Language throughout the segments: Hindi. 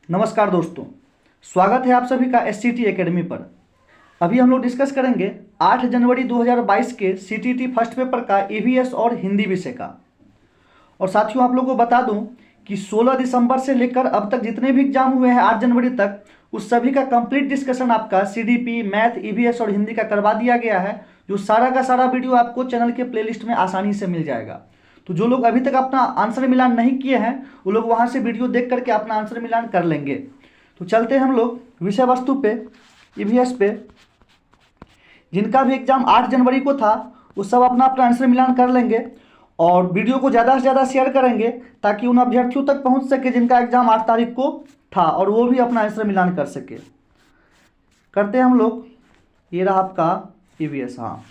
नमस्कार दोस्तों, स्वागत है आप सभी का एससीटी एकेडमी पर। अभी हम लोग डिस्कस करेंगे 8 जनवरी 2022 के सीटीटी फर्स्ट पेपर का ईवीएस और हिंदी विषय का। और साथियों, आप लोगों को बता दूं कि 16 दिसंबर से लेकर अब तक जितने भी एग्जाम हुए हैं 8 जनवरी तक, उस सभी का कंप्लीट डिस्कशन आपका सीडीपी, मैथ, ईवीएस और हिंदी का करवा दिया गया है। जो सारा का सारा वीडियो आपको चैनल के प्लेलिस्ट में आसानी से मिल जाएगा। तो जो लोग अभी तक अपना आंसर मिलान नहीं किए हैं वो लोग वहां से वीडियो देख करके अपना आंसर मिलान कर लेंगे। तो चलते हैं हम लोग विषय वस्तु पे, ईवीएस पे। जिनका भी एग्जाम 8 जनवरी को था वो सब अपना अपना आंसर मिलान कर लेंगे और वीडियो को ज़्यादा से ज़्यादा शेयर करेंगे ताकि उन अभ्यर्थियों तक पहुंच सके जिनका एग्जाम 8 तारीख को था और वो भी अपना आंसर मिलान कर सके। करते हैं हम लोग। ये रहा आपका ईवीएस। हाँ,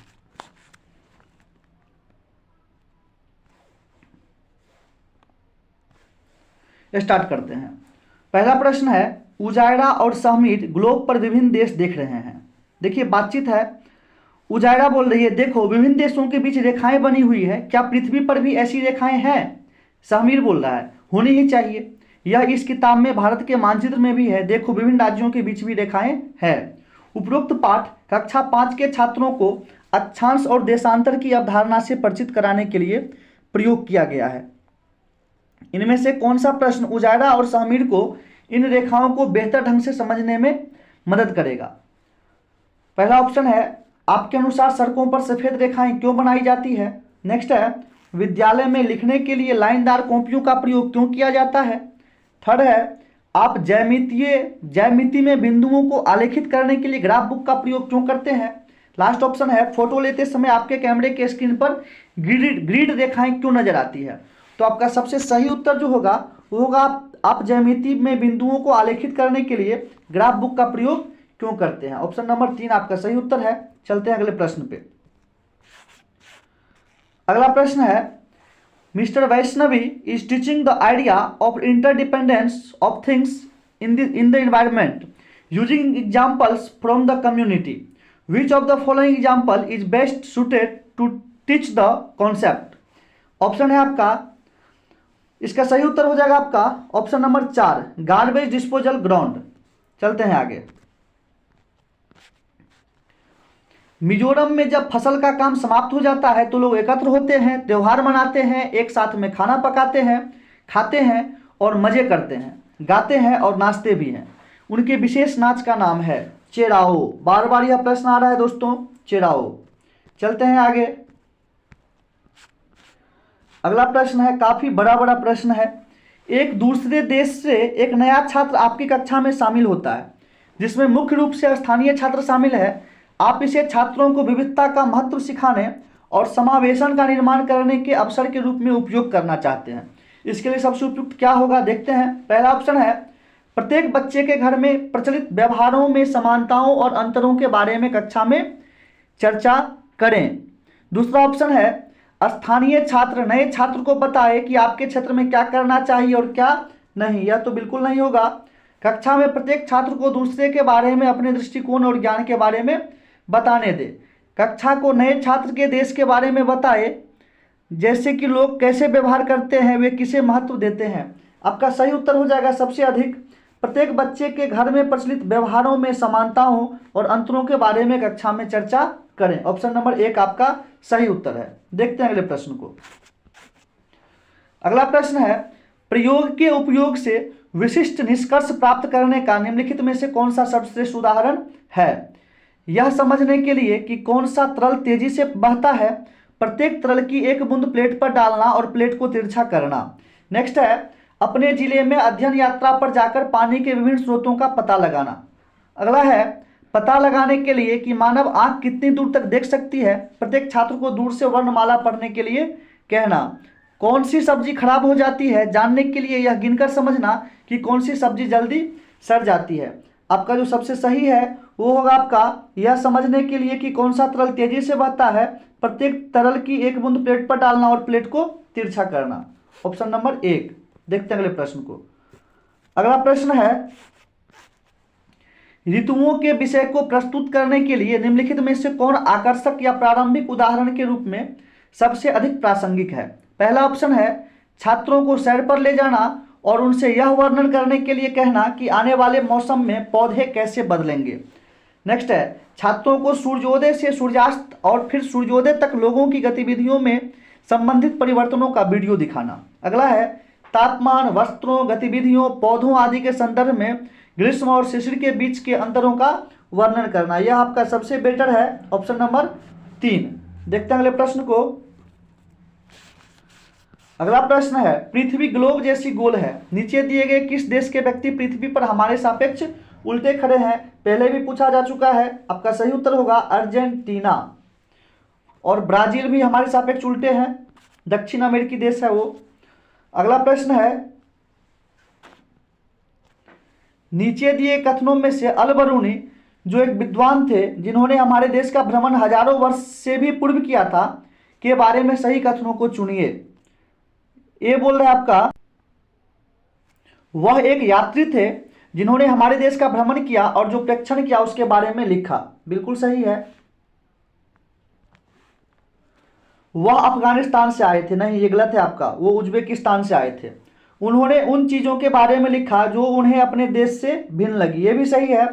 स्टार्ट करते हैं। पहला प्रश्न है, उजाइरा और सहमीर ग्लोब पर विभिन्न देश देख रहे हैं। देखिए, बातचीत है। उजाइरा बोल रही है, देखो विभिन्न देशों के बीच रेखाएं बनी हुई है, क्या पृथ्वी पर भी ऐसी रेखाएं हैं? सहमीर बोल रहा है, होनी ही चाहिए। यह इस किताब में भारत के मानचित्र में भी है, देखो विभिन्न राज्यों के बीच भी रेखाएं हैं। उपरोक्त पाठ कक्षा 5 के छात्रों को अक्षांश और देशांतर की अवधारणा से परिचित कराने के लिए प्रयोग किया गया है। इनमें से कौन सा प्रश्न उजाइरा और सहमीर को इन रेखाओं को बेहतर ढंग से समझने में मदद करेगा? पहला ऑप्शन है, आपके अनुसार सड़कों पर सफेद रेखाएं क्यों बनाई जाती है? नेक्स्ट है, विद्यालय में लिखने के लिए लाइनदार कॉपियों का प्रयोग क्यों किया जाता है? थर्ड है, आप ज्यामिति में बिंदुओं को आलेखित करने के लिए ग्राफ बुक का प्रयोग क्यों करते हैं? लास्ट ऑप्शन है, फोटो लेते समय आपके कैमरे के स्क्रीन पर ग्रिड रेखाएं क्यों नजर आती है? तो आपका सबसे सही उत्तर जो होगा वो होगा, आप ज्यामिति में बिंदुओं को आलेखित करने के लिए ग्राफ बुक का प्रयोग क्यों करते हैं। ऑप्शन नंबर 3 आपका सही उत्तर है। चलते हैं अगले प्रश्न पे। अगला प्रश्न है, mister Vaishnavi is teaching the idea of interdependence of things in the environment using examples from the community. Which of the following example is best suited to teach the concept? Option है आपका, इसका सही उत्तर हो जाएगा आपका option number 4, garbage disposal ground. चलते हैं आगे। मिजोरम में जब फसल का काम समाप्त हो जाता है तो लोग एकत्र होते हैं, त्यौहार मनाते हैं, एक साथ में खाना पकाते हैं, खाते हैं और मजे करते हैं, गाते हैं और नाचते भी हैं। उनके विशेष नाच का नाम है चेराओ। बार बार यह प्रश्न आ रहा है दोस्तों, चेराओ। चलते हैं आगे। अगला प्रश्न है, काफी बड़ा प्रश्न है। एक दूसरे देश से एक नया छात्र आपकी कक्षा में शामिल होता है जिसमें मुख्य रूप से स्थानीय छात्र शामिल है। आप इसे छात्रों को विविधता का महत्व सिखाने और समावेशन का निर्माण करने के अवसर के रूप में उपयोग करना चाहते हैं। इसके लिए सबसे उपयुक्त क्या होगा, देखते हैं। पहला ऑप्शन है, प्रत्येक बच्चे के घर में प्रचलित व्यवहारों में समानताओं और अंतरों के बारे में कक्षा में चर्चा करें। दूसरा ऑप्शन है, स्थानीय छात्र नए छात्र को बताए कि आपके क्षेत्र में क्या करना चाहिए और क्या नहीं। यह तो बिल्कुल नहीं होगा। कक्षा में प्रत्येक छात्र को दूसरे के बारे में अपने दृष्टिकोण और ज्ञान के बारे में बताने दे। कक्षा को नए छात्र के देश के बारे में बताए, जैसे कि लोग कैसे व्यवहार करते हैं, वे किसे महत्व देते हैं। आपका सही उत्तर हो जाएगा सबसे अधिक, प्रत्येक बच्चे के घर में प्रचलित व्यवहारों में समानताओं और अंतरों के बारे में कक्षा में चर्चा करें। ऑप्शन नंबर 1 आपका सही उत्तर है। देखते हैं अगले प्रश्न को। अगला प्रश्न है, प्रयोग के उपयोग से विशिष्ट निष्कर्ष प्राप्त करने का निम्नलिखित में से कौन सा सर्वश्रेष्ठ उदाहरण है? यह समझने के लिए कि कौन सा तरल तेजी से बहता है, प्रत्येक तरल की एक बूंद प्लेट पर डालना और प्लेट को तिरछा करना। नेक्स्ट है, अपने जिले में अध्ययन यात्रा पर जाकर पानी के विभिन्न स्रोतों का पता लगाना। अगला है, पता लगाने के लिए कि मानव आंख कितनी दूर तक देख सकती है, प्रत्येक छात्र को दूर से वर्णमाला पढ़ने के लिए कहना। कौन सी सब्जी खराब हो जाती है, जानने के लिए यह गिनकर समझना कि कौन सी सब्जी जल्दी सड़ जाती है। आपका जो सबसे सही है वो होगा आपका, यह समझने के लिए कि कौन सा तरल तेजी से बहता है, प्रत्येक तरल की एक बूंद प्लेट पर डालना और प्लेट को तिरछा करना। Option number 1। देखते हैं अगले प्रश्न को। अगला प्रश्न है, ऋतुओं के विषय को प्रस्तुत करने के लिए निम्नलिखित में से कौन आकर्षक या प्रारंभिक उदाहरण के रूप में सबसे अधिक प्रासंगिक है? पहला ऑप्शन है, छात्रों को सैर पर ले जाना और उनसे यह वर्णन करने के लिए कहना कि आने वाले मौसम में पौधे कैसे बदलेंगे। नेक्स्ट है छात्रों को सूर्योदय से सूर्यास्त और फिर सूर्योदय तक लोगों की गतिविधियों में संबंधित परिवर्तनों का वीडियो दिखाना। अगला है तापमान, वस्त्रों, गतिविधियों, पौधों आदि के संदर्भ में ग्रीष्म और शिशिर के बीच के अंतरों का वर्णन करना। यह आपका सबसे बेटर है ऑप्शन नंबर 3। देखते हैं अगले प्रश्न को। अगला प्रश्न है पृथ्वी ग्लोब जैसी गोल है, नीचे दिए गए किस देश के व्यक्ति पृथ्वी पर हमारे सापेक्ष उल्टे खड़े हैं। पहले भी पूछा जा चुका है, आपका सही उत्तर होगा अर्जेंटीना। और ब्राजील भी हमारे सापेक्ष उल्टे हैं, दक्षिण अमेरिकी देश है वो। अगला प्रश्न है नीचे दिए कथनों में से अल-बरूनी जो एक विद्वान थे जिन्होंने हमारे देश का भ्रमण हजारों वर्ष से भी पूर्व किया था के बारे में सही कथनों को चुनिए। ये बोल रहे हैं आपका वह एक यात्री थे जिन्होंने हमारे देश का भ्रमण किया और जो प्रेक्षण किया उसके बारे में लिखा। बिल्कुल सही है। वह अफगानिस्तान से आए थे, नहीं ये गलत है आपका, वो उज्बेकिस्तान से आए थे। उन्होंने उन चीज़ों के बारे में लिखा जो उन्हें अपने देश से भिन्न लगी, ये भी सही है।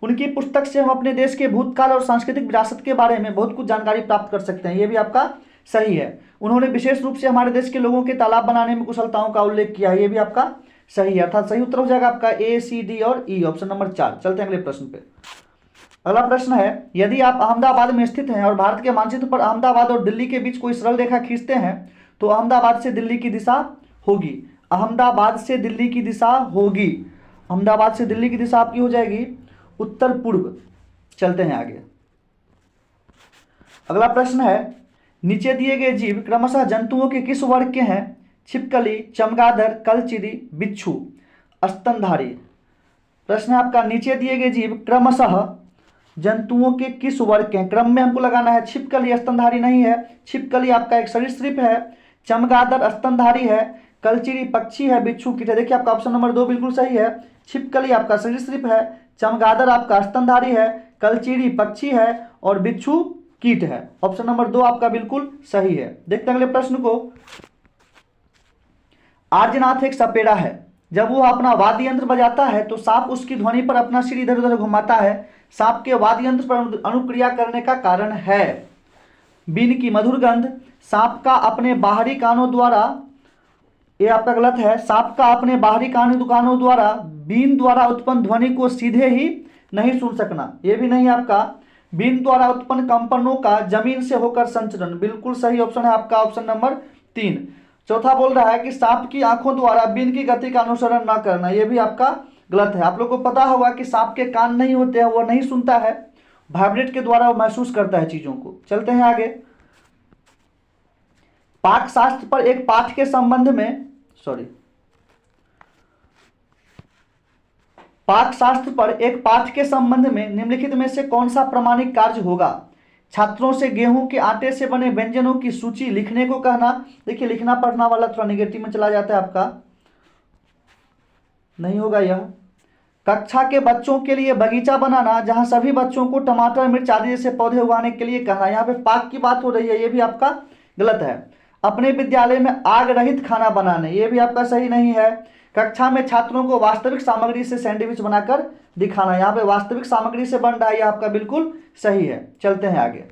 उनकी पुस्तक से हम अपने देश के भूतकाल और सांस्कृतिक विरासत के बारे में बहुत कुछ जानकारी प्राप्त कर सकते हैं, ये भी आपका सही है। उन्होंने विशेष रूप से हमारे देश के लोगों के तालाब बनाने में कुशलताओं का उल्लेख किया है, ये भी आपका सही है। अर्थात सही उत्तर हो जाएगा आपका ए, सी, डी और ई, ऑप्शन नंबर 4। चलते हैं अगले प्रश्न पे। अगला प्रश्न है यदि आप अहमदाबाद में स्थित हैं और भारत के मानचित्र पर अहमदाबाद और दिल्ली के बीच कोई सरल रेखा खींचते हैं तो अहमदाबाद से दिल्ली की दिशा होगी। अहमदाबाद से दिल्ली की दिशा होगी, अहमदाबाद से दिल्ली की दिशा आपकी हो जाएगी उत्तर पूर्व। चलते हैं आगे। अगला प्रश्न है नीचे दिए गए जीव क्रमशः जंतुओं के किस वर्ग के हैं। छिपकली, चमगादड़, कलचिरी, बिच्छू, स्तनधारी। प्रश्न है आपका नीचे दिए गए जीव क्रमशः जंतुओं के किस वर्ग के हैं। क्रम में हमको लगाना है। छिपकली स्तनधारी नहीं है, छिपकली आपका एक सरीसृप है, चमगादड़ स्तनधारी है, कलचिरी पक्षी है, बिच्छू कीट है। देखिए आपका ऑप्शन नंबर 2 बिल्कुल सही है। छिपकली आपका सरीसृप है, चमगादड़ आपका स्तनधारी है, कलचिरी पक्षी है और बिच्छू कीट है। ऑप्शन नंबर 2 आपका बिल्कुल सही है। देखते हैं अगले प्रश्न को। आर्यनाथ एक सपेरा है, जब वो अपना वाद्य यंत्र बजाता है तो सांप उसकी ध्वनि पर अपना सिर इधर उधर घुमाता है। सांप के वाद्य यंत्र पर अनुक्रिया करने का कारण है बीन की मधुर गंध, सांप का अपने बाहरी कानों द्वारा, ये आपका गलत है, सांप का अपने बाहरी कानों द्वारा बीन द्वारा उत्पन्न ध्वनि को सीधे ही नहीं सुन सकना, ये भी नहीं आपका। बीन द्वारा उत्पन्न कंपनों का जमीन से होकर संचरण, बिल्कुल सही ऑप्शन है आपका ऑप्शन नंबर 3। चौथा बोल रहा है कि सांप की आंखों द्वारा बीन की गति का अनुसरण न करना, यह भी आपका गलत है। आप लोग को पता होगा कि सांप के कान नहीं होते हैं, वह नहीं सुनता है, वाइब्रेट के द्वारा वो महसूस करता है चीजों को। चलते हैं आगे। पाक शास्त्र पर एक पाठ के संबंध में पाक शास्त्र पर एक पाठ के संबंध में निम्नलिखित में से कौन सा प्रामाणिक कार्य होगा। छात्रों से गेहूं के आटे से बने व्यंजनों की सूची लिखने को कहना। देखिए लिखना पढ़ना वाला थोड़ा नेगेटिव में चला जाता है, आपका नहीं होगा यह। कक्षा के बच्चों के लिए बगीचा बनाना जहां सभी बच्चों को टमाटर, मिर्च आदि जैसे पौधे उगाने के लिए कहना। यहाँ पे पाक की बात हो रही है, ये भी आपका गलत है। अपने विद्यालय में आग रहित खाना बनाने, ये भी आपका सही नहीं है। कक्षा में छात्रों को वास्तविक सामग्री से सैंडविच बनाकर दिखाना, यहाँ पे वास्तविक सामग्री से बन रहा है, यह आपका बिल्कुल सही है। चलते हैं आगे।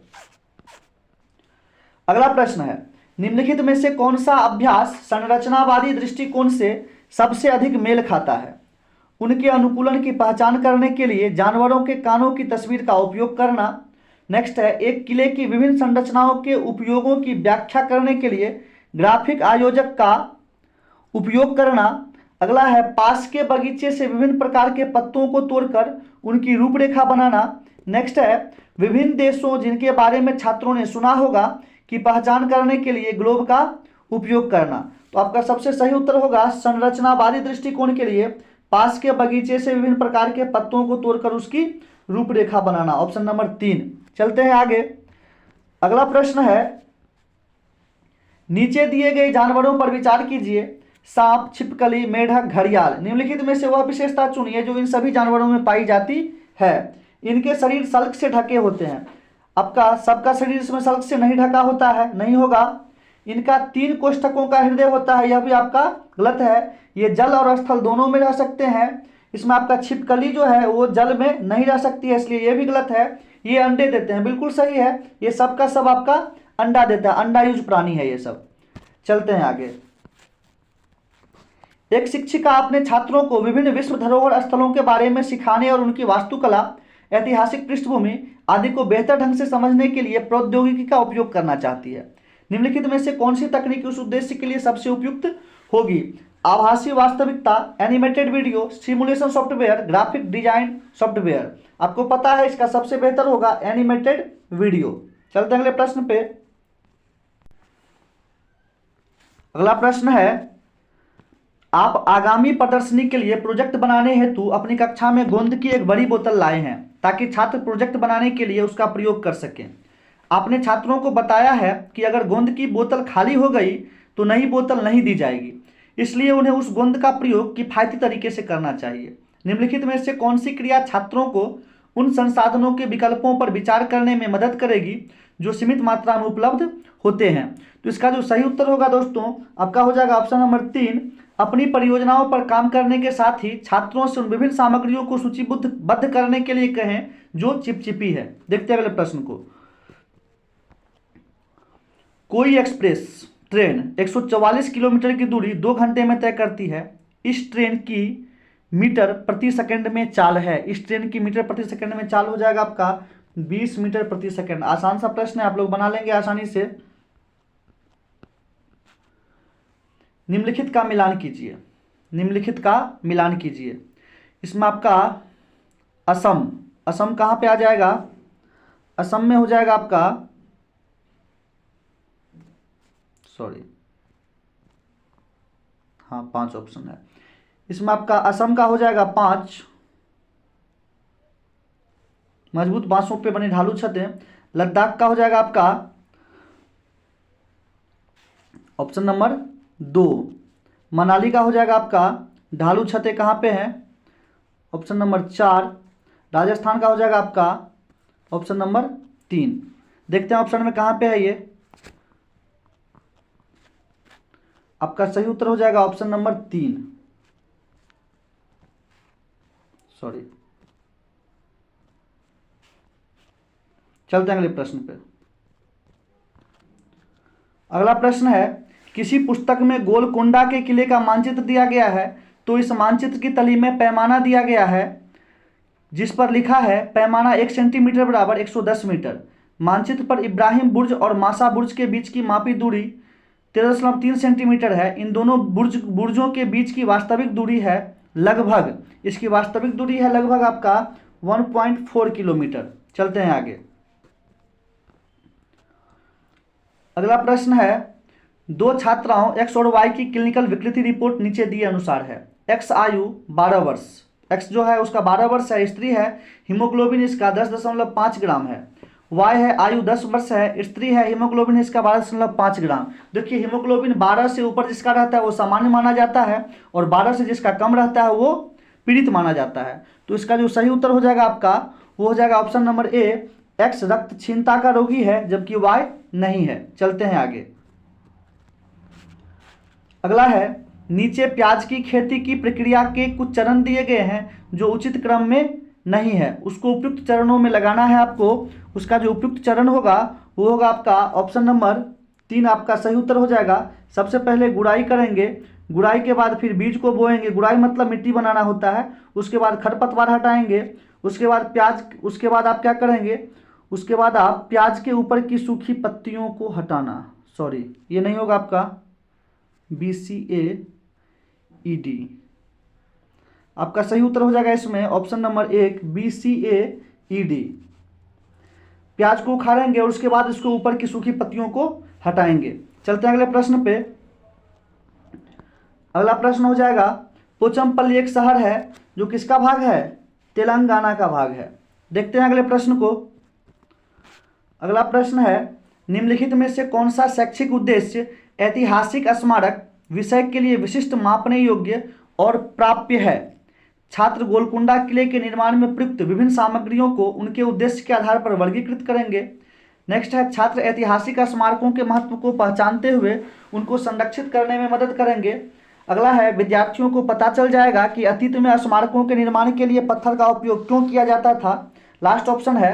अगला प्रश्न है निम्नलिखित में से कौन सा अभ्यास संरचनावादी दृष्टिकोण से सबसे अधिक मेल खाता है। उनके अनुकूलन की पहचान करने के लिए जानवरों के कानों की तस्वीर का उपयोग करना। नेक्स्ट है एक किले की विभिन्न संरचनाओं के उपयोगों की व्याख्या करने के लिए ग्राफिक आयोजक का उपयोग करना। अगला है पास के बगीचे से विभिन्न प्रकार के पत्तों को तोड़कर उनकी रूपरेखा बनाना। नेक्स्ट है विभिन्न देशों जिनके बारे में छात्रों ने सुना होगा की पहचान करने के लिए ग्लोब का उपयोग करना। तो आपका सबसे सही उत्तर होगा संरचनावादी दृष्टिकोण के लिए पास के बगीचे से विभिन्न प्रकार के पत्तों को तोड़कर उसकी रूपरेखा बनाना, ऑप्शन नंबर 3। चलते हैं आगे। अगला प्रश्न है नीचे दिए गए जानवरों पर विचार कीजिए। सांप, छिपकली, मेढक, घड़ियाल। निम्नलिखित में से वह विशेषता चुनिए जो इन सभी जानवरों में पाई जाती है। इनके शरीर सल्क से ढके होते हैं। आपका सबका शरीर इसमें सल्क से नहीं ढका होता है, नहीं होगा। इनका 3 कोष्ठकों का हृदय होता है, यह भी आपका गलत है। ये जल और स्थल दोनों में रह सकते हैं। इसमें आपका छिपकली जो है वो जल में नहीं रह सकती है, इसलिए ये भी गलत है। ये अंडे देते हैं, बिल्कुल सही है। ये सब का सब आपका अंडा देता है, अंडा यूज प्राणी है ये सब। चलते हैं आगे। एक शिक्षिका अपने छात्रों को विभिन्न विश्व धरोहर स्थलों के बारे में सिखाने और उनकी वास्तुकला, ऐतिहासिक पृष्ठभूमि आदि को बेहतर ढंग से समझने के लिए प्रौद्योगिकी का उपयोग करना चाहती है। निम्नलिखित में से कौन सी तकनीक उस उद्देश्य के लिए सबसे उपयुक्त होगी? आभासी वास्तविकता, animated video, simulation software, graphic design software. आपको पता है इसका सबसे बेहतर होगा एनिमेटेड वीडियो। चलते हैं अगले प्रश्न पे। अगला प्रश्न है, आप आगामी प्रदर्शनी के लिए प्रोजेक्ट बनाने हेतु अपनी कक्षा में गोंद की एक बड़ी बोतल लाए हैं ताकि छात्र प्रोजेक्ट बनाने के लिए उसका प्रयोग कर सकें। आपने छात्रों को बताया है कि अगर गोंद की बोतल खाली हो गई तो नई बोतल नहीं दी जाएगी, इसलिए उन्हें उस गोंद का प्रयोग किफायती तरीके से करना चाहिए। निम्नलिखित में से कौन सी क्रिया छात्रों को उन संसाधनों के विकल्पों पर विचार करने में मदद करेगी जो सीमित मात्रा में उपलब्ध होते हैं? तो इसका जो सही उत्तर होगा दोस्तों आपका हो जाएगा ऑप्शन नंबर 3। अपनी परियोजनाओं पर काम करने के साथ ही छात्रों से उन विभिन्न सामग्रियों को सूचीबद्ध करने के लिए कहें जो चिपचिपी है। देखते हैं अगले प्रश्न को। कोई एक्सप्रेस ट्रेन 144 किलोमीटर की दूरी 2 घंटे में तय करती है। इस ट्रेन की मीटर प्रति सेकंड में चाल है। इस ट्रेन की मीटर प्रति सेकंड में चाल हो जाएगा आपका 20 मीटर प्रति सेकंड। आसान सा प्रश्न है, आप लोग बना लेंगे आसानी से। निम्नलिखित का मिलान कीजिए। निम्नलिखित का मिलान कीजिए। इसमें आपका असम, असम कहाँ पे आ जाएगा? असम में हो जाएगा आपका, सॉरी हाँ 5 ऑप्शन है इसमें। आपका असम का हो जाएगा 5, मजबूत बांसों पे बने ढालू छतें। लद्दाख का हो जाएगा आपका ऑप्शन नंबर 2। मनाली का हो जाएगा आपका ढालू छतें कहाँ पे हैं? Option number 4। राजस्थान का हो जाएगा आपका ऑप्शन नंबर 3। देखते हैं ऑप्शन में कहाँ पे है ये। आपका सही उत्तर हो जाएगा ऑप्शन नंबर 3, सॉरी। चलते हैं अगले प्रश्न पे। अगला प्रश्न है, किसी पुस्तक में गोलकोंडा के किले का मानचित्र दिया गया है तो इस मानचित्र की तली में पैमाना दिया गया है जिस पर लिखा है पैमाना 1 सेंटीमीटर बराबर 110 मीटर। मानचित्र पर इब्राहिम बुर्ज और मासा बुर्ज के बीच की मापी दूरी 13.3 सेंटीमीटर है। इन दोनों बुर्जों के बीच की वास्तविक दूरी है लगभग, इसकी वास्तविक दूरी है लगभग आपका 1.4 किलोमीटर। चलते हैं आगे। अगला प्रश्न है, 2 छात्राओं x और y की क्लिनिकल विकृति रिपोर्ट नीचे दिए अनुसार है। x आयु 12 वर्ष, x जो है उसका 12 वर्ष है, स्त्री है, हीमोग्लोबिन इसका 10.5 ग्राम है। y है आयु 10 वर्ष है, स्त्री है, हीमोग्लोबिन इसका 12.5 ग्राम। देखिए हीमोग्लोबिन 12 से ऊपर जिसका रहता है वो सामान्य माना जाता है और 12 से जिसका कम रहता है वो पीड़ित माना जाता है। तो इसका जो सही उत्तर हो जाएगा आपका वो हो जाएगा ऑप्शन नंबर ए, x रक्तहीनता का रोगी है जबकि y नहीं है। चलते हैं आगे। अगला है, नीचे प्याज की खेती की प्रक्रिया के कुछ चरण दिए गए हैं जो उचित क्रम में नहीं है, उसको उपयुक्त चरणों में लगाना है आपको। उसका जो उपयुक्त चरण होगा वो होगा आपका ऑप्शन नंबर 3। आपका सही उत्तर हो जाएगा। सबसे पहले गुड़ाई करेंगे, गुड़ाई के बाद फिर बीज को बोएंगे। गुड़ाई मतलब मिट्टी बनाना होता है। उसके बाद खरपतवार हटाएंगे। उसके बाद आप क्या करेंगे, उसके बाद आप प्याज के ऊपर की सूखी पत्तियों को हटाना, सॉरी ये नहीं होगा आपका BCAED। आपका सही उत्तर हो जाएगा इसमें ऑप्शन नंबर 1 BCAED। प्याज को उखाड़ेंगे और उसके बाद इसको ऊपर की सूखी पत्तियों को हटाएंगे। चलते हैं अगले प्रश्न पे। अगला प्रश्न हो जाएगा, पोचमपल्ली एक शहर है जो किसका भाग है? तेलंगाना का भाग है। देखते हैं अगले प्रश्न को। अगला प्रश्न है, निम्नलिखित में से कौन सा शैक्षिक उद्देश्य ऐतिहासिक स्मारक विषय के लिए विशिष्ट, मापने योग्य और प्राप्य है? छात्र गोलकुंडा किले के निर्माण में प्रयुक्त विभिन्न सामग्रियों को उनके उद्देश्य के आधार पर वर्गीकृत करेंगे। नेक्स्ट है छात्र ऐतिहासिक स्मारकों के महत्व को पहचानते हुए उनको संरक्षित करने में मदद करेंगे। अगला है विद्यार्थियों को पता चल जाएगा कि अतीत में स्मारकों के निर्माण के लिए पत्थर का उपयोग क्यों किया जाता था। लास्ट ऑप्शन है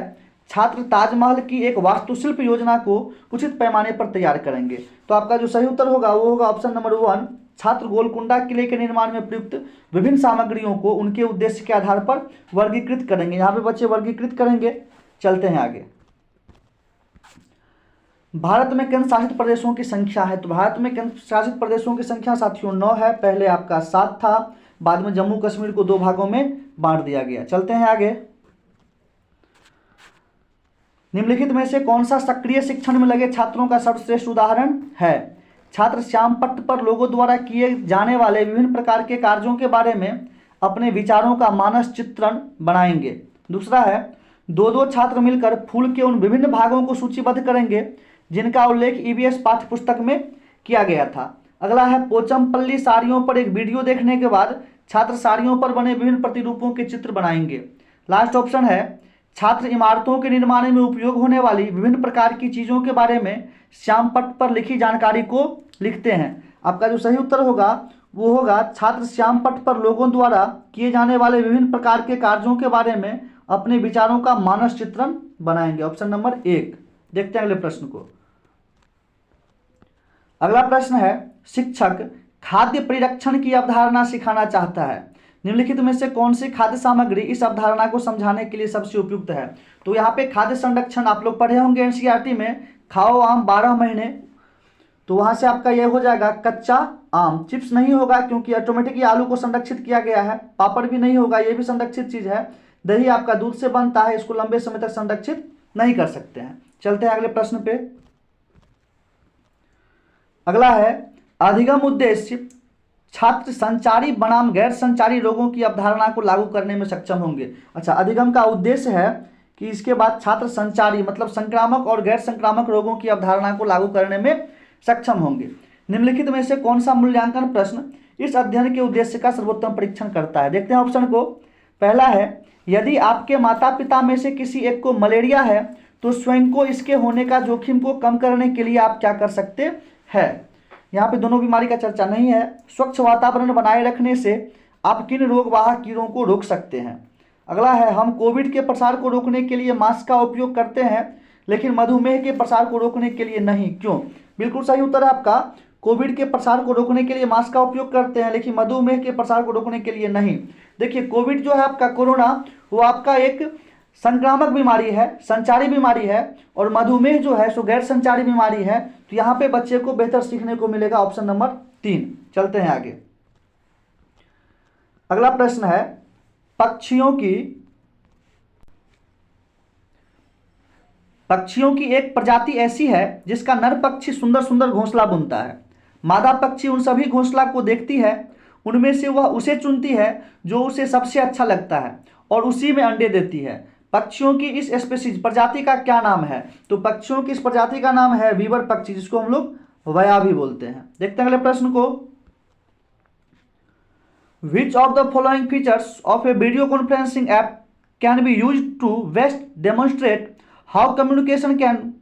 छात्र ताजमहल की एक वास्तुशिल्प योजना को उचित पैमाने पर तैयार करेंगे। तो आपका जो सही उत्तर होगा वो होगा ऑप्शन नंबर 1, छात्र गोलकुंडा किले के निर्माण में प्रयुक्त विभिन्न सामग्रियों को उनके उद्देश्य के आधार पर वर्गीकृत करेंगे। यहाँ पे बच्चे वर्गीकृत करेंगे। चलते हैं आगे। भारत में केंद्र शासित प्रदेशों की संख्या है, तो भारत में केंद्र शासित प्रदेशों की संख्या साथियों 9 है। पहले आपका 7 था, बाद में जम्मू कश्मीर को 2 भागों में बांट दिया गया। चलते हैं आगे। निम्नलिखित में से कौन सा सक्रिय शिक्षण में लगे छात्रों का सर्वश्रेष्ठ उदाहरण है। छात्र श्याम पट्ट पर लोगों द्वारा किए जाने वाले विभिन्न प्रकार के कार्यों के बारे में अपने विचारों का मानस चित्रण बनाएंगे। दूसरा है 2-2 छात्र मिलकर फूल के उन विभिन्न भागों को सूचीबद्ध करेंगे जिनका उल्लेख ईवीएस पाठ्य पुस्तक में किया गया था। अगला है पोचमपल्ली साड़ियों पर एक वीडियो देखने के बाद छात्र साड़ियों पर बने विभिन्न प्रतिरूपों के चित्र बनाएंगे। लास्ट ऑप्शन है छात्र इमारतों के निर्माण में उपयोग होने वाली विभिन्न प्रकार की चीज़ों के बारे में श्यामपट्ट पर लिखी जानकारी को लिखते हैं। आपका जो सही उत्तर होगा वो होगा छात्र श्यामपट्ट पर लोगों द्वारा किए जाने वाले विभिन्न प्रकार के कार्यों के बारे में अपने विचारों का मानस चित्रण बनाएंगे। Option number 1। देखते हैं अगले प्रश्न को। अगला प्रश्न है शिक्षक खाद्य परिरक्षण की अवधारणा सिखाना चाहता है। निम्नलिखित में से कौन सी खाद्य सामग्री इस अवधारणा को समझाने के लिए सबसे उपयुक्त है। तो यहाँ पे खाद्य संरक्षण आप लोग पढ़े होंगे एनसीईआरटी में, खाओ आम 12 महीने, तो वहाँ से आपका यह हो जाएगा कच्चा आम। चिप्स नहीं होगा क्योंकि ऑटोमेटिकली आलू को संरक्षित किया गया है। पापड़ भी नहीं होगा, ये भी संरक्षित चीज़ है। दही आपका दूध से बनता है, इसको लंबे समय तक संरक्षित नहीं कर सकते हैं। चलते हैं अगले प्रश्न पे। अगला है अधिगम उद्देश्य छात्र संचारी बनाम गैर संचारी रोगों की अवधारणा को लागू करने में सक्षम होंगे। अच्छा, अधिगम का उद्देश्य है कि इसके बाद छात्र संचारी मतलब संक्रामक और गैर संक्रामक रोगों की अवधारणा को लागू करने में सक्षम होंगे। निम्नलिखित में से कौन सा मूल्यांकन प्रश्न इस अध्ययन के उद्देश्य का सर्वोत्तम परीक्षण करता है। देखते हैं ऑप्शन को। पहला है यदि आपके माता पिता में से किसी एक को मलेरिया है तो स्वयं को इसके होने का जोखिम को कम करने के लिए आप क्या कर सकते हैं। यहाँ पे दोनों बीमारी का चर्चा नहीं है। स्वच्छ वातावरण बनाए रखने से आप किन रोगवाहक कीड़ों को रोक सकते हैं। अगला है हम कोविड के प्रसार को रोकने के लिए मास्क का उपयोग करते हैं लेकिन मधुमेह के प्रसार को रोकने के लिए नहीं, क्यों। बिल्कुल सही उत्तर है आपका। कोविड के प्रसार को रोकने के लिए मास्क का उपयोग करते हैं लेकिन मधुमेह के प्रसार को रोकने के लिए नहीं। देखिए कोविड जो है आपका कोरोना, वो आपका एक संक्रामक बीमारी है, संचारी बीमारी है, और मधुमेह जो है सो गैर संचारी बीमारी है। तो यहाँ पे बच्चे को बेहतर सीखने को मिलेगा। Option number 3। चलते हैं आगे। अगला प्रश्न है पक्षियों की एक प्रजाति ऐसी है जिसका नर पक्षी सुंदर सुंदर घोंसला बुनता है। मादा पक्षी उन सभी घोंसला को देखती है, उनमें से वह उसे चुनती है जो उसे सबसे अच्छा लगता है और उसी में अंडे देती है। पक्षियों की इस स्पीशीज प्रजाति का क्या नाम है। तो पक्षियों की इस प्रजाति का नाम है वीवर पक्षी, जिसको हम लोग वया भी बोलते हैं। देखते हैं अगले प्रश्न को। Which of the following features of a video conferencing app can be use to best demonstrate how communication can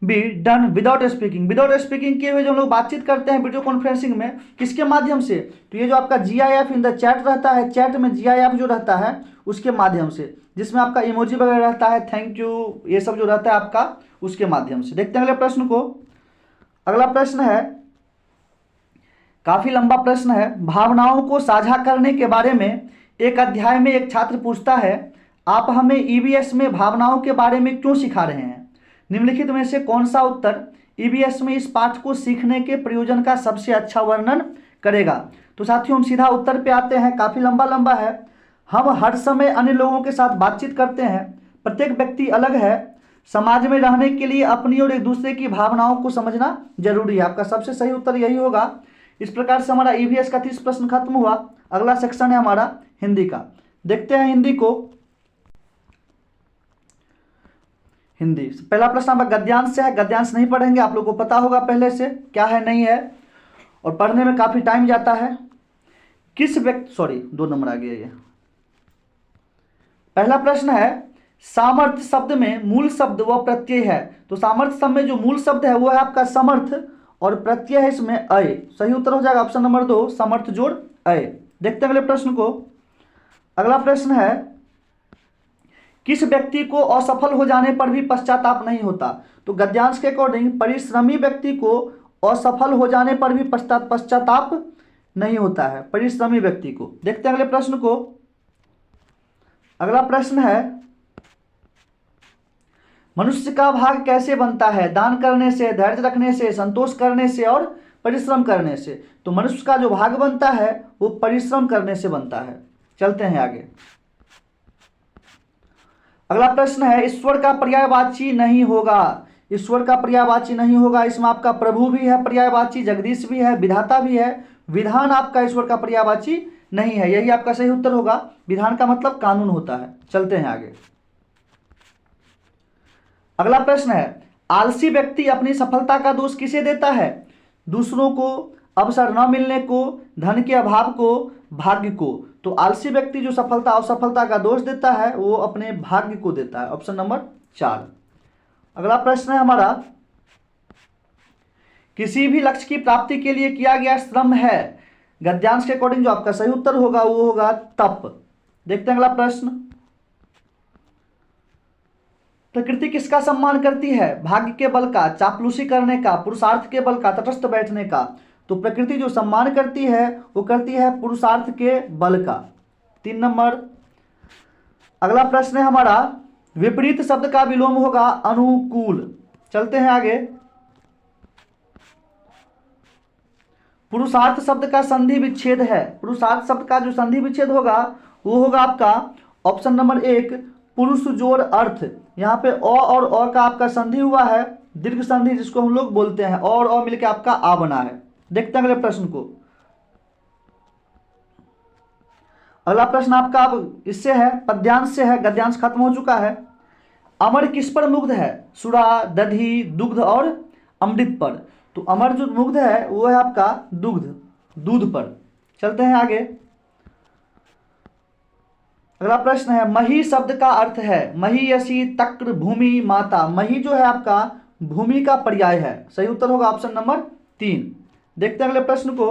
be done without speaking. Without speaking किए हुए जो हम लोग बातचीत करते हैं वीडियो कॉन्फ्रेंसिंग में, किसके माध्यम से। तो ये जो आपका GIF इन द चैट रहता है, चैट में GIF जो रहता है उसके माध्यम से, जिसमें आपका इमोजी वगैरह रहता है, थैंक यू, ये सब जो रहता है आपका, उसके माध्यम से। देखते हैं अगले प्रश्न को। अगला प्रश्न है काफी लंबा प्रश्न है। भावनाओं को साझा करने के बारे में एक अध्याय में एक छात्र पूछता है आप हमें EVS में भावनाओं के बारे में क्यों सिखा रहे हैं। निम्नलिखित में से कौन सा उत्तर EVS में इस पाठ को सीखने के प्रयोजन का सबसे अच्छा वर्णन करेगा। तो साथियों हम सीधा उत्तर पे आते हैं। काफी लंबा है। हम हर समय अन्य लोगों के साथ बातचीत करते हैं, प्रत्येक व्यक्ति अलग है, समाज में रहने के लिए अपनी और एक दूसरे की भावनाओं को समझना जरूरी है। आपका सबसे सही उत्तर यही होगा। इस प्रकार से हमारा EVS का 30 प्रश्न खत्म हुआ। अगला सेक्शन है हमारा हिंदी का। देखते हैं हिंदी को। हिंदी पहला प्रश्न आपका गद्यांश से है। गद्यांश नहीं पढ़ेंगे, आप लोग को पता होगा पहले से क्या है नहीं है, और पढ़ने में काफी टाइम जाता है। किस व्यक्ति 2 नंबर आ गया ये। पहला प्रश्न है सामर्थ्य शब्द में मूल शब्द व प्रत्यय है, तो सामर्थ्य शब्द में जो मूल शब्द है वो है आपका समर्थ और प्रत्यय है इसमें अय। सही उत्तर हो जाएगा ऑप्शन नंबर 2 समर्थ जोड़ अय। देखते हैं अगले प्रश्न को। अगला प्रश्न है किस व्यक्ति को असफल हो जाने पर भी पश्चाताप नहीं होता? तो गद्यांश के अकॉर्डिंग परिश्रमी व्यक्ति को असफल हो जाने पर भी पश्चाताप नहीं होता है, परिश्रमी व्यक्ति को। देखते हैं अगले प्रश्न को। अगला प्रश्न है मनुष्य का भाग कैसे बनता है? दान करने से, धैर्य रखने से, संतोष करने से और परिश्रम करने से। तो मनुष्य का जो भाग बनता है वो परिश्रम करने से बनता है। चलते हैं आगे। अगला प्रश्न है ईश्वर का पर्यायवाची नहीं होगा। ईश्वर का पर्यायवाची नहीं होगा, इसमें आपका प्रभु भी है पर्यायवाची, जगदीश भी है, विधाता भी है, विधान आपका ईश्वर का पर्यायवाची नहीं है। यही आपका सही उत्तर होगा। विधान का मतलब कानून होता है। चलते हैं आगे। अगला प्रश्न है आलसी व्यक्ति अपनी सफलता का दोष किसे देता है? दूसरों को, अवसर न मिलने को, धन के अभाव को, भाग्य को। तो आलसी व्यक्ति जो सफलता असफलता का दोष देता है वो अपने भाग्य को देता है। Option number 4। अगला प्रश्न है हमारा किसी भी लक्ष्य की प्राप्ति के लिए किया गया श्रम है। गद्यांश के अकॉर्डिंग जो आपका सही उत्तर होगा वो होगा तप। देखते हैं अगला प्रश्न। प्रकृति किसका सम्मान करती है? भाग्य के बल का, चापलूसी करने का, पुरुषार्थ के बल का, तटस्थ बैठने का। तो प्रकृति जो सम्मान करती है वो करती है पुरुषार्थ के बल का। 3 नंबर। अगला प्रश्न है हमारा विपरीत शब्द का विलोम होगा अनुकूल। चलते हैं आगे। पुरुषार्थ शब्द का संधि विच्छेद है। पुरुषार्थ शब्द का जो संधि विच्छेद होगा वो होगा आपका ऑप्शन नंबर 1 पुरुष जोड़ अर्थ। यहाँ पे और अ का आपका संधि हुआ है, दीर्घ संधि जिसको हम लोग बोलते हैं, और अ मिलकर आपका आ बना है। देखते हैं अगले प्रश्न को। अगला प्रश्न आपका अब इससे है, पद्यांश से है, गद्यांश खत्म हो चुका है। अमर किस पर मुग्ध है? सुरा, दधी, दुग्ध और अमृत पर। तो अमर जो मुग्ध है वो है आपका दुग्ध, दूध पर। चलते हैं आगे। अगला प्रश्न है मही शब्द का अर्थ है महीयसी, तक्र, भूमि, माता। मही जो है आपका भूमि का पर्याय है। सही उत्तर होगा ऑप्शन नंबर 3। देखते हैं अगले प्रश्न को।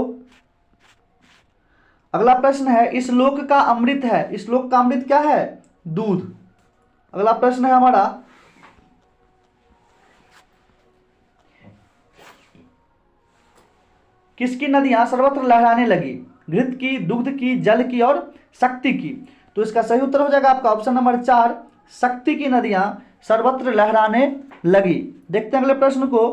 अगला प्रश्न है इस लोक का अमृत है। इस लोक का अमृत क्या है? दूध। अगला प्रश्न है हमारा किसकी नदियां सर्वत्र लहराने लगी? घृत की, दुग्ध की, जल की और शक्ति की। तो इसका सही उत्तर हो जाएगा आपका ऑप्शन नंबर 4 शक्ति की नदियां सर्वत्र लहराने लगी। देखते हैं अगले प्रश्न को।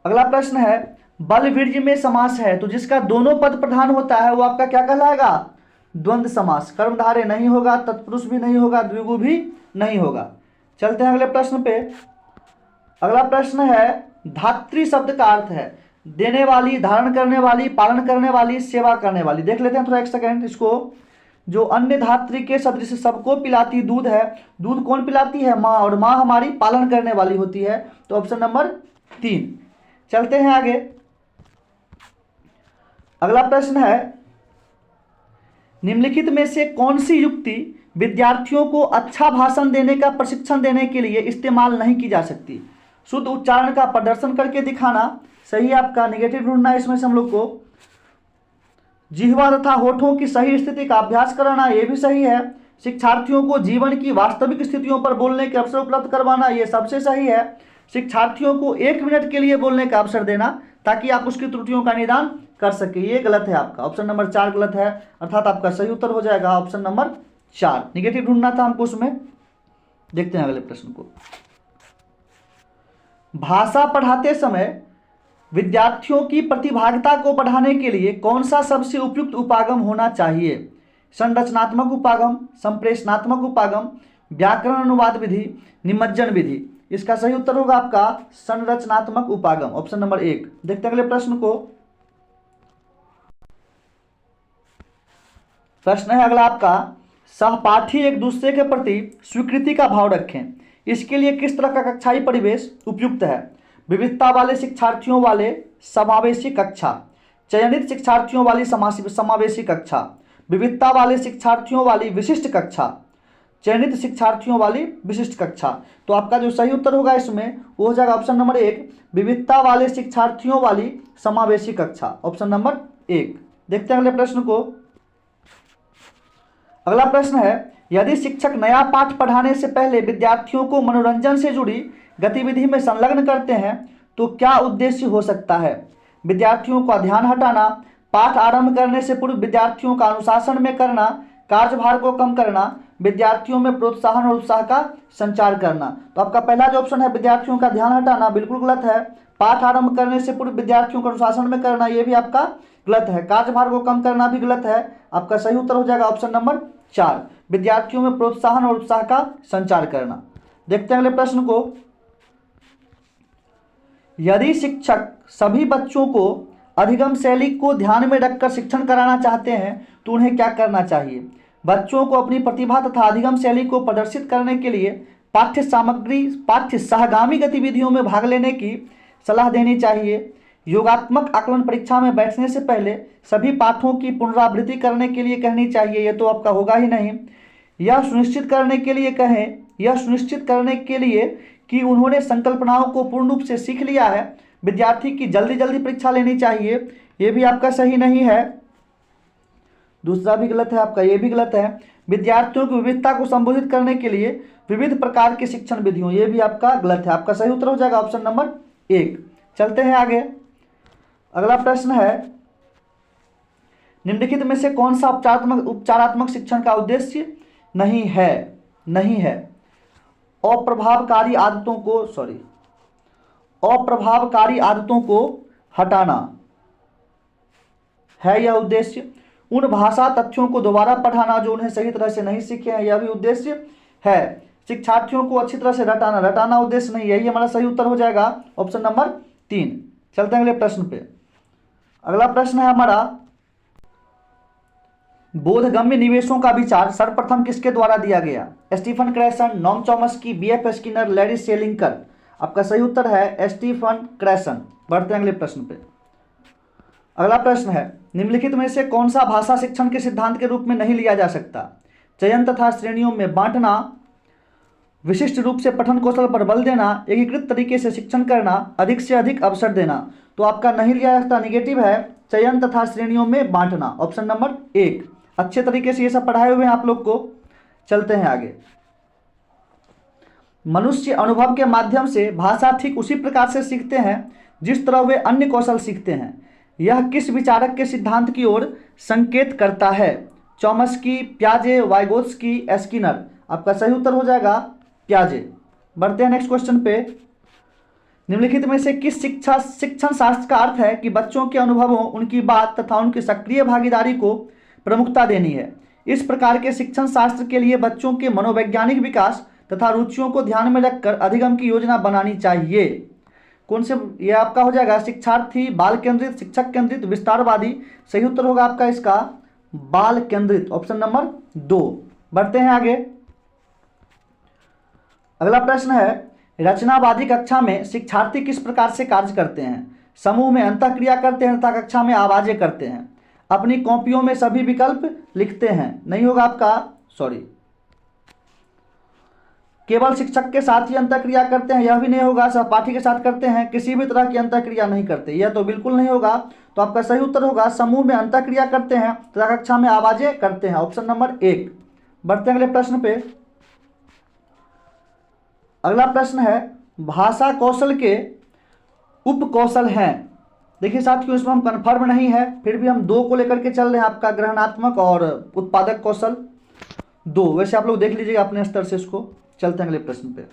अगला प्रश्न है बल वीर्य में समास है तो जिसका दोनों पद प्रधान होता है वो आपका क्या कहलाएगा? द्वंद्व समास। कर्मधारय नहीं होगा, तत्पुरुष भी नहीं होगा, द्विगु भी नहीं होगा। चलते हैं अगले प्रश्न पे। अगला प्रश्न है धात्री शब्द का अर्थ है देने वाली, धारण करने वाली, पालन करने वाली, सेवा करने वाली। देख लेते हैं थोड़ा एक सेकेंड इसको। जो अन्य धात्री के सदृश सबको पिलाती दूध है, दूध कौन पिलाती है? माँ, और माँ हमारी पालन करने वाली होती है। तो ऑप्शन नंबर 3। चलते हैं आगे। अगला प्रश्न है निम्नलिखित में से कौन सी युक्ति विद्यार्थियों को अच्छा भाषण देने का प्रशिक्षण देने के लिए इस्तेमाल नहीं की जा सकती? शुद्ध उच्चारण का प्रदर्शन करके दिखाना सही है आपका, निगेटिव ढूंढना है इसमें से हम लोग को। जिह्वा तथा होठों की सही स्थिति का अभ्यास कराना ये भी सही है। शिक्षार्थियों को जीवन की वास्तविक स्थितियों पर बोलने के अवसर उपलब्ध करवाना ये सबसे सही है। शिक्षार्थियों को 1 मिनट के लिए बोलने का अवसर देना ताकि आप उसकी त्रुटियों का निदान कर सके, ये गलत है आपका। ऑप्शन नंबर 4 गलत है, अर्थात आपका सही उत्तर हो जाएगा ऑप्शन नंबर 4। निगेटिव ढूंढना था हमको उसमें। देखते हैं अगले प्रश्न को। भाषा पढ़ाते समय विद्यार्थियों की प्रतिभागिता को बढ़ाने के लिए कौन सा सबसे उपयुक्त उपागम होना चाहिए? संरचनात्मक उपागम, संप्रेषणात्मक उपागम, व्याकरण अनुवाद विधि, निमज्जन विधि। इसका सही उत्तर होगा आपका संरचनात्मक उपागम, ऑप्शन नंबर 1। देखते हैं अगले प्रश्न को। प्रश्न है अगला आपका सहपाठी एक दूसरे के प्रति स्वीकृति का भाव रखें, इसके लिए किस तरह का कक्षाई परिवेश उपयुक्त है? विविधता वाले शिक्षार्थियों वाले समावेशी कक्षा, चयनित शिक्षार्थियों वाली समावेशी कक्षा, विविधता वाले शिक्षार्थियों वाली विशिष्ट कक्षा, चयनित शिक्षार्थियों वाली विशिष्ट कक्षा। तो आपका जो सही उत्तर होगा इसमें वो हो जाएगा ऑप्शन नंबर 1, विविधता वाले शिक्षार्थियों वाली समावेशी कक्षा, ऑप्शन नंबर 1। देखते हैं अगले प्रश्न को। अगला प्रश्न है, यदि शिक्षक नया पाठ पढ़ाने से पहले विद्यार्थियों को मनोरंजन से जुड़ी गतिविधि में संलग्न करते हैं तो क्या उद्देश्य हो सकता है? विद्यार्थियों का ध्यान हटाना, पाठ आरंभ करने से पूर्व विद्यार्थियों का अनुशासन में करना, कार्यभार को कम करना, विद्यार्थियों में प्रोत्साहन और उत्साह का संचार करना। तो आपका पहला जो ऑप्शन है विद्यार्थियों का ध्यान हटाना, बिल्कुल गलत है। पाठ आरंभ करने से पूर्व विद्यार्थियों को अनुशासन में करना, ये भी आपका गलत है। कार्यभार को कम करना भी गलत है। आपका सही उत्तर हो जाएगा ऑप्शन नंबर 4, विद्यार्थियों में प्रोत्साहन और उत्साह का संचार करना। देखते हैं अगले प्रश्न को। यदि शिक्षक सभी बच्चों को अधिगम शैली को ध्यान में रखकर शिक्षण कराना चाहते हैं तो उन्हें क्या करना चाहिए? बच्चों को अपनी प्रतिभा तथा अधिगम शैली को प्रदर्शित करने के लिए पाठ्य सहगामी गतिविधियों में भाग लेने की सलाह देनी चाहिए। योगात्मक आकलन परीक्षा में बैठने से पहले सभी पाठों की पुनरावृत्ति करने के लिए कहनी चाहिए, ये तो आपका होगा ही नहीं। यह सुनिश्चित करने के लिए कि उन्होंने संकल्पनाओं को पूर्ण रूप से सीख लिया है। विद्यार्थी की जल्दी परीक्षा लेनी चाहिए, ये भी आपका सही नहीं है। दूसरा भी गलत है आपका, ये भी गलत है। विद्यार्थियों की विविधता को संबोधित करने के लिए विविध प्रकार की शिक्षण विधियों, ये भी आपका गलत है। आपका सही उत्तर हो जाएगा ऑप्शन नंबर 1। चलते हैं आगे। अगला प्रश्न है, निम्नलिखित में से कौन सा उपचारात्मक शिक्षण का उद्देश्य नहीं है? अप्रभावकारी आदतों को हटाना है यह उद्देश्य। उन भाषा तथ्यों को दोबारा पढ़ाना जो उन्हें सही तरह से नहीं सीखे हैं, यह भी उद्देश्य है। शिक्षार्थियों को अच्छी तरह से रटाना उद्देश्य नहीं है। यही हमारा सही उत्तर हो जाएगा ऑप्शन नंबर 3। चलते हैं अगले प्रश्न पे। अगला प्रश्न है हमारा, बोधगम्य निवेशों का विचार सर्वप्रथम किसके द्वारा दिया गया? Stephen Krashen, Noam Chomsky, BF Skinner, Larry Selinker. आपका सही उत्तर है स्टीफन क्रैसन। बढ़ते हैं अगले प्रश्न पे। अगला प्रश्न है, निम्नलिखित में से कौन सा भाषा शिक्षण के सिद्धांत के रूप में नहीं लिया जा सकता? चयन तथा श्रेणियों में बांटना, विशिष्ट रूप से पठन कौशल पर बल देना, एकीकृत तरीके से शिक्षण करना, अधिक से अधिक अवसर देना। तो आपका नहीं लिया जा सकता निगेटिव है, चयन तथा श्रेणियों में बांटना, ऑप्शन नंबर 1। अच्छे तरीके से ये सब पढ़ाए हुए हैं आप लोग को। चलते हैं आगे। मनुष्य अनुभव के माध्यम से भाषा ठीक उसी प्रकार से सीखते हैं जिस तरह वे अन्य कौशल सीखते हैं। यह किस विचारक के सिद्धांत की ओर संकेत करता है? चॉम्स्की, पियाजे, वाइगोत्स्की, स्किनर। आपका सही उत्तर हो जाएगा पियाजे। बढ़ते हैं नेक्स्ट क्वेश्चन पे। निम्नलिखित में से किस शिक्षण शास्त्र का अर्थ है कि बच्चों के अनुभवों, उनकी बात तथा उनकी सक्रिय भागीदारी को प्रमुखता देनी है? इस प्रकार के शिक्षण शास्त्र के लिए बच्चों के मनोवैज्ञानिक विकास तथा रुचियों को ध्यान में रखकर अधिगम की योजना बनानी चाहिए। कौन से? यह आपका हो जाएगा शिक्षार्थी, बाल केंद्रित, शिक्षक केंद्रित, विस्तारवादी। सही उत्तर होगा आपका इसका बाल केंद्रित, ऑप्शन नंबर 2। बढ़ते हैं आगे। अगला प्रश्न है, रचनावादी कक्षा में शिक्षार्थी किस प्रकार से कार्य करते हैं? समूह में अंतःक्रिया करते हैं तथा कक्षा में आवाजें करते हैं। अपनी कॉपियों में सभी विकल्प लिखते हैं। नहीं होगा आपका, केवल शिक्षक के साथ ही अंतःक्रिया करते हैं, यह भी नहीं होगा। सहपाठी के साथ करते हैं, किसी भी तरह की अंतःक्रिया नहीं करते, यह तो बिल्कुल नहीं होगा। तो आपका सही उत्तर होगा समूह में अंतःक्रिया करते हैं तथा कक्षा में आवाजें करते हैं, ऑप्शन नंबर 1। बढ़ते हैं अगले प्रश्न पे। अगला प्रश्न है, भाषा कौशल के उपकौशल हैं। देखिए साथियों, इसमें हम कन्फर्म नहीं है, फिर भी हम 2 को लेकर के चल रहे हैं, आपका ग्रहणात्मक और उत्पादक कौशल 2। वैसे आप लोग देख लीजिएगा अपने स्तर से इसको। चलते हैं अगले प्रश्न पे।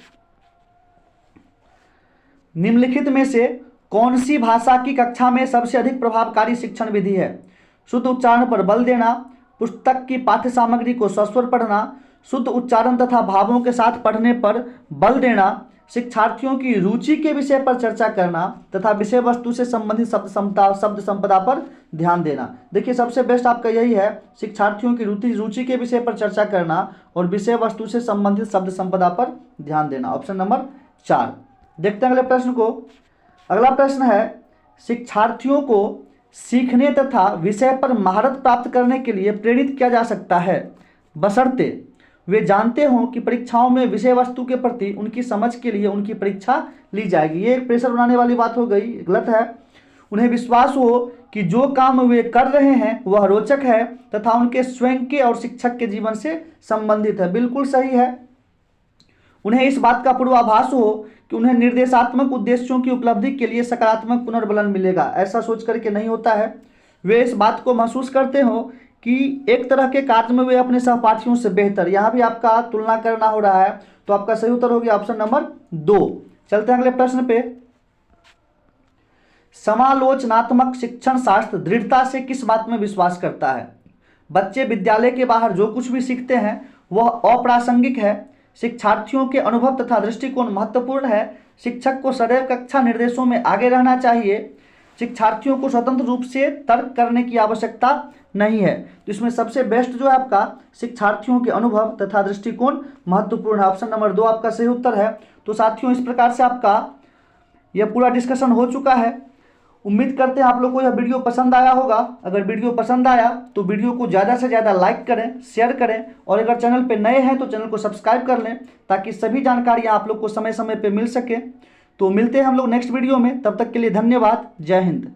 निम्नलिखित में से कौन सी भाषा की कक्षा में सबसे अधिक प्रभावकारी शिक्षण विधि है? शुद्ध उच्चारण पर बल देना, पुस्तक की पाठ्य सामग्री को सस्वर पढ़ना, शुद्ध उच्चारण तथा भावों के साथ पढ़ने पर बल देना, शिक्षार्थियों की रुचि के विषय पर चर्चा करना तथा विषय वस्तु से संबंधित शब्द संपदा पर ध्यान देना। देखिए सबसे बेस्ट आपका यही है, शिक्षार्थियों की रुचि के विषय पर चर्चा करना और विषय वस्तु से संबंधित शब्द संपदा पर ध्यान देना, ऑप्शन नंबर 4। देखते हैं अगले प्रश्न को। अगला प्रश्न है, शिक्षार्थियों को सीखने तथा विषय पर महारत प्राप्त करने के लिए प्रेरित किया जा सकता है बशर्ते वे जानते हों कि परीक्षाओं में विषय वस्तु के प्रति उनकी समझ के लिए उनकी परीक्षा ली जाएगी। ये एक प्रेशर बनाने वाली बात हो गई, गलत है। उन्हें विश्वास हो कि जो काम वे कर रहे हैं वह रोचक है तथा उनके स्वयं के और शिक्षक के जीवन से संबंधित है। बिल्कुल सही है। उन्हें इस बात का पूर्वाभास हो कि उन्हें निर्देशात्मक उद्देश्यों की उपलब्धि के लिए सकारात्मक पुनर्बलन मिलेगा। ऐसा सोच करके नहीं होता है। वे इस बात को महसूस करते हो कि एक तरह के कार्य में वे अपने सहपाठियों से बेहतर, यहाँ भी आपका तुलना करना हो रहा है, तो आपका सही उत्तर हो गया ऑप्शन नंबर 2। चलते हैं अगले प्रश्न पे। समालोचनात्मक शिक्षण शास्त्र दृढ़ता से किस बात में विश्वास करता है? बच्चे विद्यालय के बाहर जो कुछ भी सीखते हैं वह अप्रासंगिक है। शिक्षार्थियों के अनुभव तथा दृष्टिकोण महत्वपूर्ण है। शिक्षक को सदैव कक्षा निर्देशों में आगे रहना चाहिए। शिक्षार्थियों को स्वतंत्र रूप से तर्क करने की आवश्यकता नहीं है। तो इसमें सबसे बेस्ट जो है आपका शिक्षार्थियों के अनुभव तथा दृष्टिकोण महत्वपूर्ण है। ऑप्शन नंबर 2 आपका सही उत्तर है। तो साथियों, इस प्रकार से आपका यह पूरा डिस्कशन हो चुका है। उम्मीद करते हैं आप लोग को यह वीडियो पसंद आया होगा। अगर वीडियो पसंद आया तो वीडियो को ज़्यादा से ज़्यादा लाइक करें, शेयर करें, और अगर चैनल पे नए हैं तो चैनल को सब्सक्राइब कर लें ताकि सभी जानकारियाँ आप लोग को समय समय पे मिल सके। तो मिलते हैं हम लोग नेक्स्ट वीडियो में। तब तक के लिए धन्यवाद। जय हिंद।